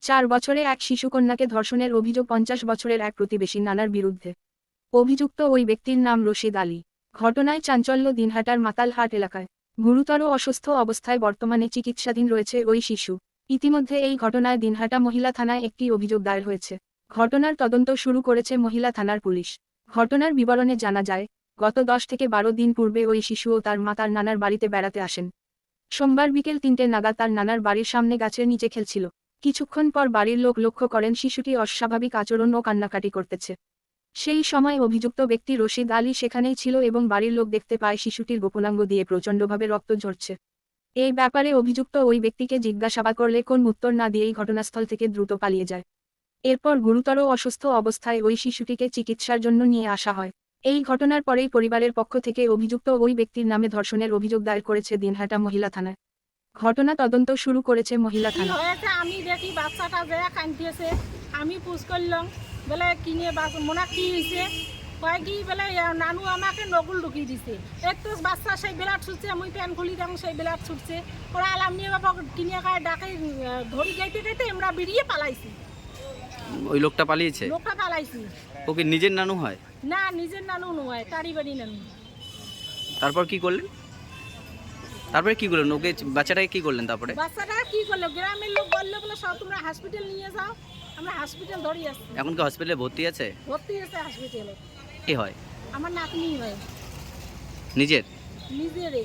4 বছরে এক শিশুকন্যাকে ধর্ষণের অভিযোগ 50 বছরের এক প্রতিবেশী নানার বিরুদ্ধে। অভিযুক্ত ওই ব্যক্তির নাম রশিদ আলী। ঘটনায় চাঞ্চল্য দিনহাটার মাতালহাট এলাকায়। গুরুতর অসুস্থ অবস্থায় বর্তমানে চিকিৎসাধীন রয়েছে ওই শিশু। ইতিমধ্যে এই ঘটনায় দিনহাটা মহিলা থানায় একটি অভিযোগ দায়ের হয়েছে। ঘটনার তদন্ত শুরু করেছে মহিলা থানার পুলিশ। ঘটনার বিবরণে জানা যায়, গত 10 থেকে 12 দিন পূর্বে ওই শিশু ও তার মা তার নানার বাড়িতে বেড়াতে আসেন। সোমবার বিকেল 3টে নাগাদ তার নানার বাড়ির সামনে গাছের নিচে খেলছিল। কিছুক্ষণ পর বাড়ির লোক লক্ষ্য করেন শিশুটি অস্বাভাবিক আচরণ ও কান্নাকাটি করতেছে। সেই সময় অভিযুক্ত ব্যক্তি রশিদ আলী সেখানেই ছিল এবং বাড়ির লোক দেখতে পায় শিশুটির গোপনাঙ্গ দিয়ে প্রচণ্ডভাবে রক্ত ঝরছে। এই ব্যাপারে অভিযুক্ত ওই ব্যক্তিকে জিজ্ঞাসাবাদ করলে কোন উত্তর না দিয়েই ঘটনাস্থল থেকে দ্রুত পালিয়ে যায়। এরপর গুরুতর অসুস্থ অবস্থায় ওই শিশুটিকে চিকিৎসার জন্য নিয়ে আসা হয়। এই ঘটনার পরেই পরিবারের পক্ষ থেকে অভিযুক্ত ওই ব্যক্তির নামে ধর্ষণের অভিযোগ দায়ের করেছে দিনহাটা মহিলা থানায়। ঘটনা তদন্ত শুরু করেছে মহিলা থানা। আমি দেখি বাচ্চাটা যে কাঁদতেছে, আমি পুষ করলাম বলে কিনে মোনা কি হয়েছে, কয় কি বলে নানু আমাকে নকুল ঢুকিয়ে দিছে। একটু বাচ্চা সেই বেলাট ছুটছে, আমি প্যান খুলি দেন সেই বেলাট ছুটছে। ওরা আলাম নিয়ে বাবা কিনে খায় ডাকে ধরি গাইতে গাইতে আমরা বেরিয়ে পালাইছি। ওই লোকটা পালিয়েছে? লোকটা পালাইছি। ও কি নিজের নানু হয়? না, নিজের নানু নয়, তারই বাড়ি নানু। তারপর কি করলেন? তারপরে কি করলেন? ওকে বাচ্চাটাকে কি করলেন তারপরে? বাচ্চাটা কি করলো, গ্রামের লোক বললো বলে সব তোমরা হসপিটাল নিয়ে যাও। আমরা হসপিটাল ধরি আসছি। এখন কি হসপিটালে ভর্তি আছে? ভর্তি আছে হসপিটালে। কি হয়? আমার নাতনি হয়। নিজের? নিজেরে।